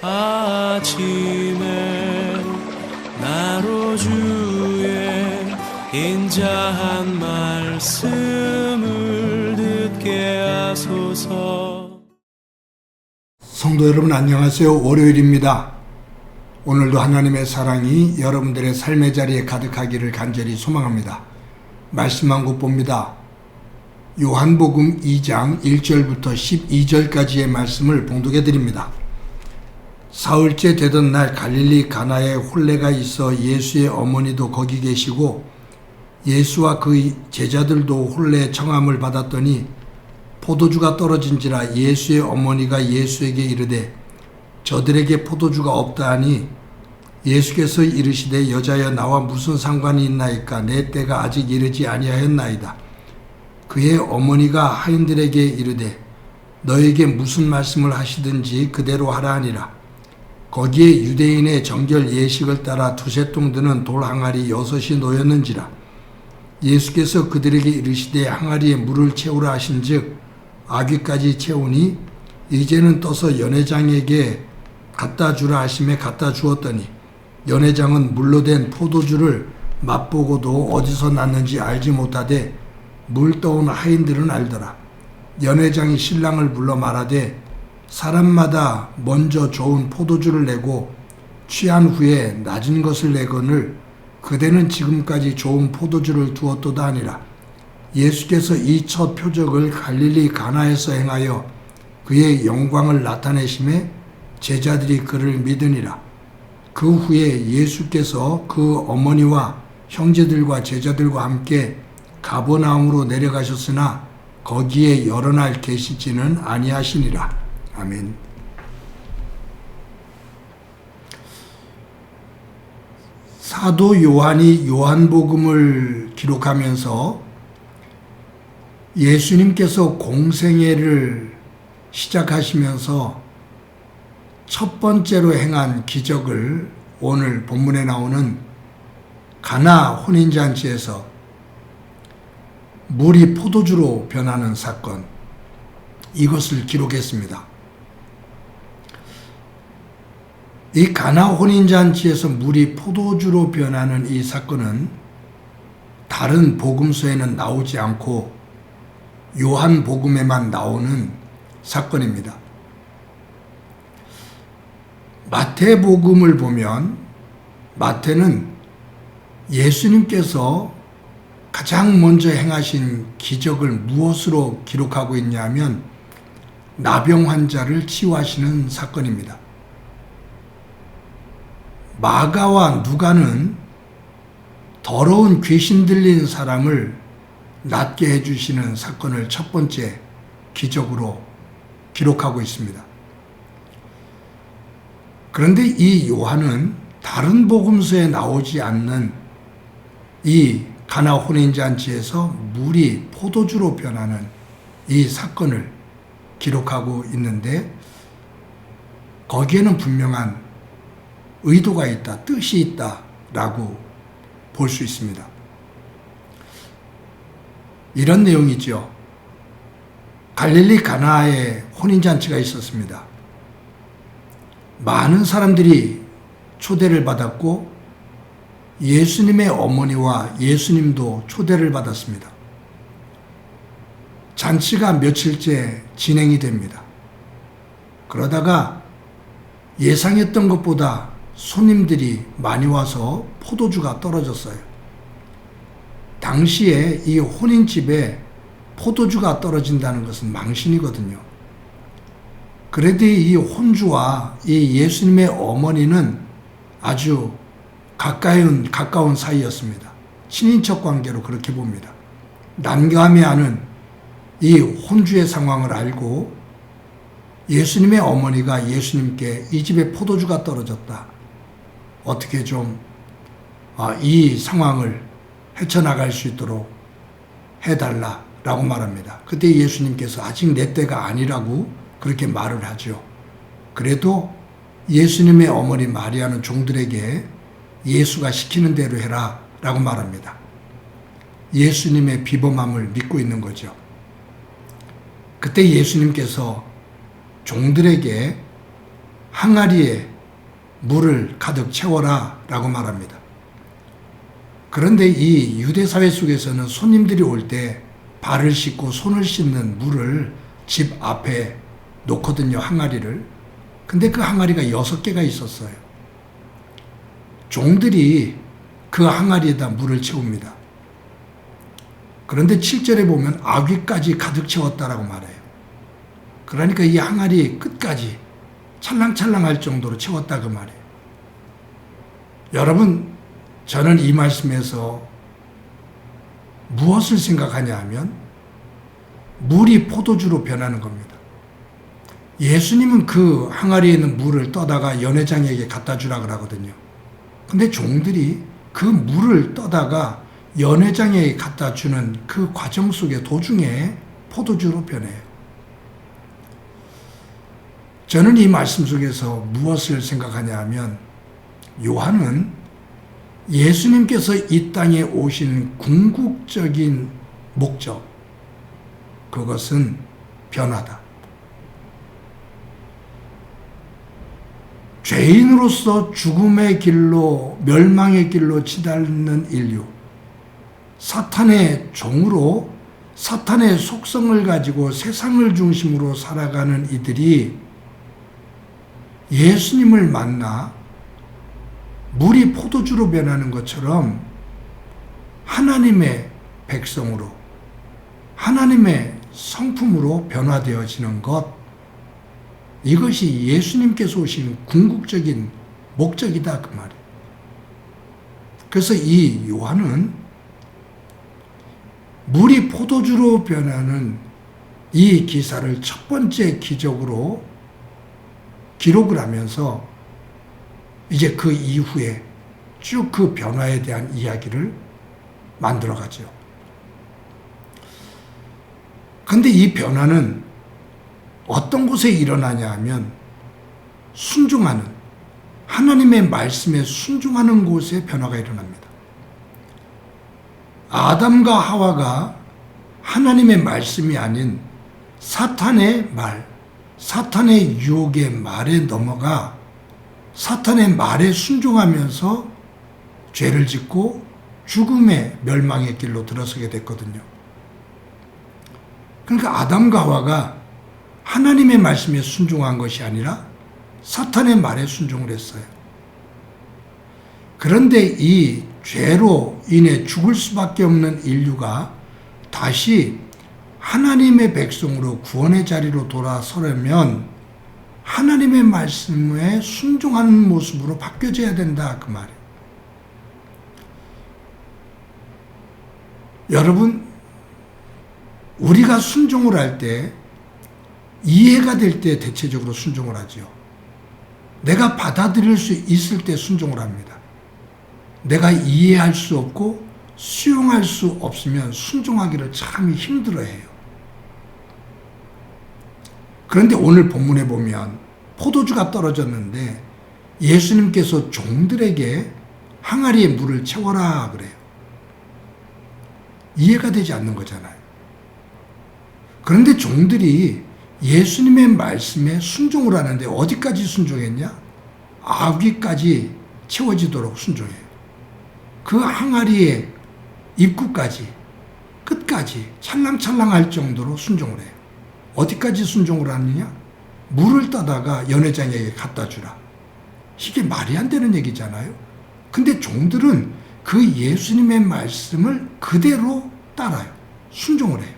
아침에 나로 주의 인자한 말씀을 듣게 하소서. 성도 여러분 안녕하세요. 월요일입니다. 오늘도 하나님의 사랑이 여러분들의 삶의 자리에 가득하기를 간절히 소망합니다. 말씀 한 곳 봅니다. 요한복음 2장 1절부터 12절까지의 말씀을 봉독해 드립니다. 사흘째 되던 날 갈릴리 가나에 혼례가 있어 예수의 어머니도 거기 계시고 예수와 그의 제자들도 혼례 청함을 받았더니 포도주가 떨어진지라 예수의 어머니가 예수에게 이르되 저들에게 포도주가 없다 하니 예수께서 이르시되 여자여 나와 무슨 상관이 있나이까 내 때가 아직 이르지 아니하였나이다. 그의 어머니가 하인들에게 이르되 너에게 무슨 말씀을 하시든지 그대로 하라 하니라. 거기에 유대인의 정결 예식을 따라 두세 통 드는 돌 항아리 6이 놓였는지라. 예수께서 그들에게 이르시되 항아리에 물을 채우라 하신즉 아귀까지 채우니 이제는 떠서 연회장에게 갖다 주라 하심에 갖다 주었더니 연회장은 물로 된 포도주를 맛보고도 어디서 났는지 알지 못하되 물 떠온 하인들은 알더라. 연회장이 신랑을 불러 말하되 사람마다 먼저 좋은 포도주를 내고 취한 후에 낮은 것을 내거늘 그대는 지금까지 좋은 포도주를 두었도다 하니라. 예수께서 이 첫 표적을 갈릴리 가나에서 행하여 그의 영광을 나타내심에 제자들이 그를 믿으니라. 그 후에 예수께서 그 어머니와 형제들과 제자들과 함께 가버나움으로 내려가셨으나 거기에 여러 날 계시지는 아니하시니라. 아멘. 사도 요한이 요한복음을 기록하면서 예수님께서 공생애를 시작하시면서 첫 번째로 행한 기적을 오늘 본문에 나오는 가나 혼인잔치에서 물이 포도주로 변하는 사건, 이것을 기록했습니다. 이 가나 혼인잔치에서 물이 포도주로 변하는 이 사건은 다른 복음서에는 나오지 않고 요한복음에만 나오는 사건입니다. 마태복음을 보면 마태는 예수님께서 가장 먼저 행하신 기적을 무엇으로 기록하고 있냐면 나병 환자를 치유하시는 사건입니다. 마가와 누가는 더러운 귀신 들린 사람을 낫게 해주시는 사건을 첫 번째 기적으로 기록하고 있습니다. 그런데 이 요한은 다른 복음서에 나오지 않는 이 가나 혼인잔치에서 물이 포도주로 변하는 이 사건을 기록하고 있는데 거기에는 분명한 의도가 있다, 뜻이 있다라고 볼 수 있습니다. 이런 내용이죠. 갈릴리 가나에 혼인잔치가 있었습니다. 많은 사람들이 초대를 받았고 예수님의 어머니와 예수님도 초대를 받았습니다. 잔치가 며칠째 진행이 됩니다. 그러다가 예상했던 것보다 손님들이 많이 와서 포도주가 떨어졌어요. 당시에 이 혼인집에 포도주가 떨어진다는 것은 망신이거든요. 그래도 이 혼주와 이 예수님의 어머니는 아주 가까운 사이였습니다. 친인척 관계로 그렇게 봅니다. 난감해하는 이 혼주의 상황을 알고 예수님의 어머니가 예수님께 이 집에 포도주가 떨어졌다. 어떻게 좀 이 상황을 헤쳐나갈 수 있도록 해달라라고 말합니다. 그때 예수님께서 아직 내 때가 아니라고 그렇게 말을 하죠. 그래도 예수님의 어머니 마리아는 종들에게 예수가 시키는 대로 해라 라고 말합니다. 예수님의 비범함을 믿고 있는 거죠. 그때 예수님께서 종들에게 항아리에 물을 가득 채워라 라고 말합니다. 그런데 이 유대사회 속에서는 손님들이 올 때 발을 씻고 손을 씻는 물을 집 앞에 놓거든요, 항아리를. 근데 그 항아리가 6개가 있었어요. 종들이 그 항아리에다 물을 채웁니다. 그런데 7절에 보면 아귀까지 가득 채웠다라고 말해요. 그러니까 이 항아리 끝까지 찰랑찰랑할 정도로 채웠다 그 말이에요. 여러분, 저는 이 말씀에서 무엇을 생각하냐 하면 물이 포도주로 변하는 겁니다. 예수님은 그 항아리에 있는 물을 떠다가 연회장에게 갖다 주라 그러거든요. 근데 종들이 그 물을 떠다가 연회장에게 갖다 주는 그 과정 속에 도중에 포도주로 변해요. 저는 이 말씀 속에서 무엇을 생각하냐 하면 요한은 예수님께서 이 땅에 오신 궁극적인 목적, 그것은 변화다. 죄인으로서 죽음의 길로, 멸망의 길로 치닫는 인류, 사탄의 종으로 사탄의 속성을 가지고 세상을 중심으로 살아가는 이들이 예수님을 만나 물이 포도주로 변하는 것처럼 하나님의 백성으로, 하나님의 성품으로 변화되어지는 것, 이것이 예수님께서 오신 궁극적인 목적이다 그 말이에요. 그래서 이 요한은 물이 포도주로 변하는 이 기사를 첫 번째 기적으로 기록을 하면서 이제 그 이후에 쭉 그 변화에 대한 이야기를 만들어가죠. 그런데 이 변화는 어떤 곳에 일어나냐 하면 순종하는, 하나님의 말씀에 순종하는 곳에 변화가 일어납니다. 아담과 하와가 하나님의 말씀이 아닌 사탄의 말, 사탄의 유혹의 말에 넘어가 사탄의 말에 순종하면서 죄를 짓고 죽음의 멸망의 길로 들어서게 됐거든요. 그러니까 아담과 하와가 하나님의 말씀에 순종한 것이 아니라 사탄의 말에 순종을 했어요. 그런데 이 죄로 인해 죽을 수밖에 없는 인류가 다시 하나님의 백성으로 구원의 자리로 돌아서려면 하나님의 말씀에 순종하는 모습으로 바뀌어져야 된다 그 말이에요. 여러분, 우리가 순종을 할 때 이해가 될 때 대체적으로 순종을 하죠. 내가 받아들일 수 있을 때 순종을 합니다. 내가 이해할 수 없고 수용할 수 없으면 순종하기를 참 힘들어해요. 그런데 오늘 본문에 보면 포도주가 떨어졌는데 예수님께서 종들에게 항아리에 물을 채워라 그래요. 이해가 되지 않는 거잖아요. 그런데 종들이 예수님의 말씀에 순종을 하는데 어디까지 순종했냐? 아귀까지 채워지도록 순종해요. 그 항아리의 입구까지, 끝까지 찰랑찰랑할 정도로 순종을 해요. 어디까지 순종을 하느냐? 물을 떠다가 연회장에게 갖다 주라. 이게 말이 안 되는 얘기잖아요. 근데 종들은 그 예수님의 말씀을 그대로 따라요. 순종을 해요.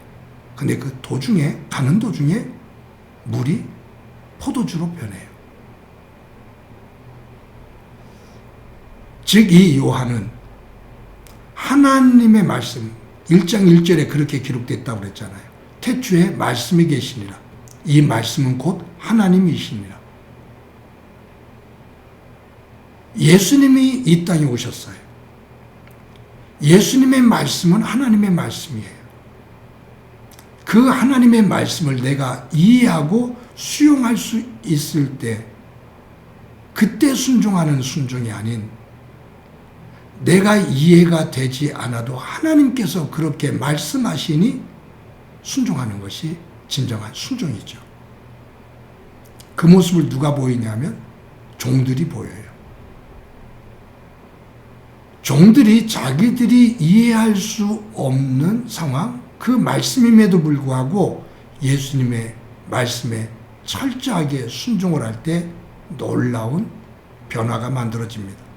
근데 그 도중에, 가는 도중에 물이 포도주로 변해요. 즉, 이 요한은 하나님의 말씀, 1장 1절에 그렇게 기록됐다고 그랬잖아요. 태초에 말씀이 계시니라. 이 말씀은 곧 하나님이시니라. 예수님이 이 땅에 오셨어요. 예수님의 말씀은 하나님의 말씀이에요. 그 하나님의 말씀을 내가 이해하고 수용할 수 있을 때, 그때 순종하는 순종이 아닌 내가 이해가 되지 않아도 하나님께서 그렇게 말씀하시니 순종하는 것이 진정한 순종이죠. 그 모습을 누가 보이냐면 종들이 보여요. 종들이 자기들이 이해할 수 없는 상황, 그 말씀임에도 불구하고 예수님의 말씀에 철저하게 순종을 할 때 놀라운 변화가 만들어집니다.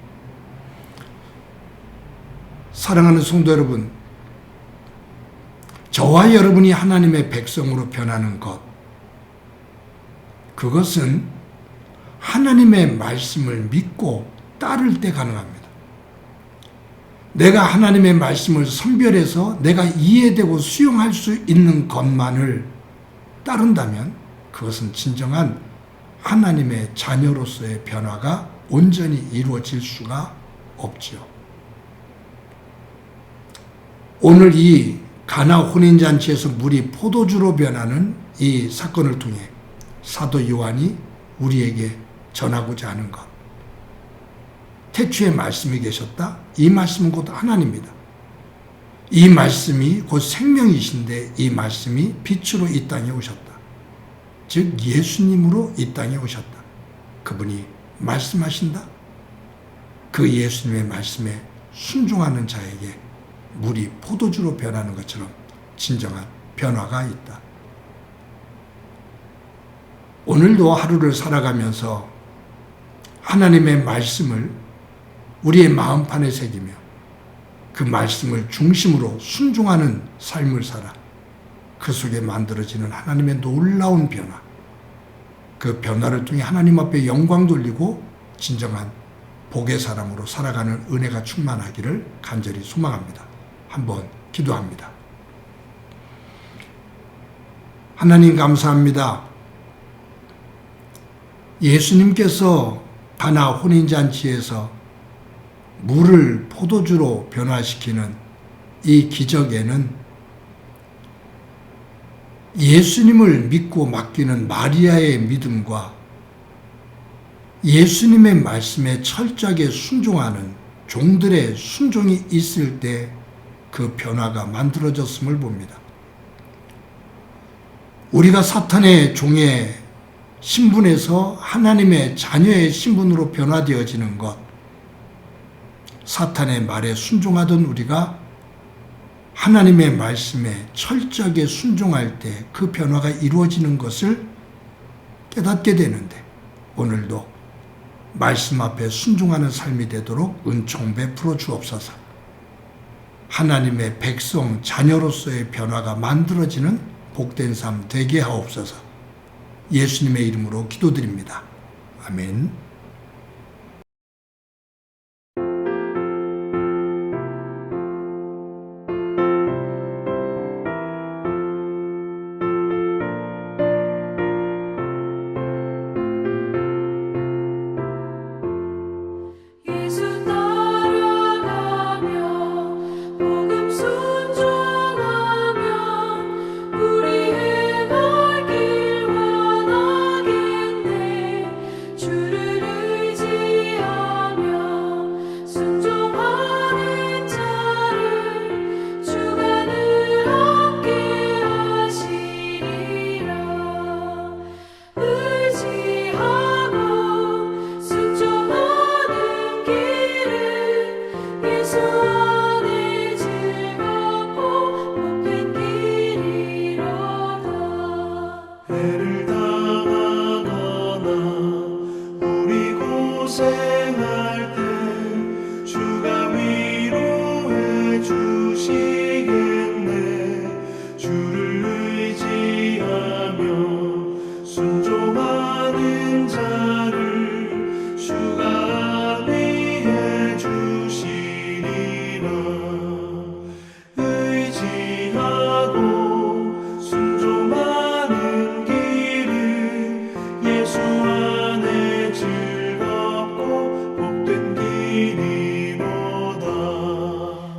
사랑하는 성도 여러분, 저와 여러분이 하나님의 백성으로 변하는 것, 그것은 하나님의 말씀을 믿고 따를 때 가능합니다. 내가 하나님의 말씀을 선별해서 내가 이해되고 수용할 수 있는 것만을 따른다면 그것은 진정한 하나님의 자녀로서의 변화가 온전히 이루어질 수가 없지요. 오늘 이 가나 혼인잔치에서 물이 포도주로 변하는 이 사건을 통해 사도 요한이 우리에게 전하고자 하는 것, 태초에 말씀이 계셨다. 이 말씀은 곧 하나님이다. 이 말씀이 곧 생명이신데 이 말씀이 빛으로 이 땅에 오셨다. 즉 예수님으로 이 땅에 오셨다. 그분이 말씀하신다. 그 예수님의 말씀에 순종하는 자에게 물이 포도주로 변하는 것처럼 진정한 변화가 있다. 오늘도 하루를 살아가면서 하나님의 말씀을 우리의 마음판에 새기며 그 말씀을 중심으로 순종하는 삶을 살아 그 속에 만들어지는 하나님의 놀라운 변화, 그 변화를 통해 하나님 앞에 영광 돌리고 진정한 복의 사람으로 살아가는 은혜가 충만하기를 간절히 소망합니다. 한번 기도합니다. 하나님 감사합니다. 예수님께서 가나 혼인잔치에서 물을 포도주로 변화시키는 이 기적에는 예수님을 믿고 맡기는 마리아의 믿음과 예수님의 말씀에 철저하게 순종하는 종들의 순종이 있을 때 그 변화가 만들어졌음을 봅니다. 우리가 사탄의 종의 신분에서 하나님의 자녀의 신분으로 변화되어지는 것, 사탄의 말에 순종하던 우리가 하나님의 말씀에 철저하게 순종할 때 그 변화가 이루어지는 것을 깨닫게 되는데 오늘도 말씀 앞에 순종하는 삶이 되도록 은총 베풀어 주옵소서. 하나님의 백성 자녀로서의 변화가 만들어지는 복된 삶 되게 하옵소서. 예수님의 이름으로 기도드립니다. 아멘.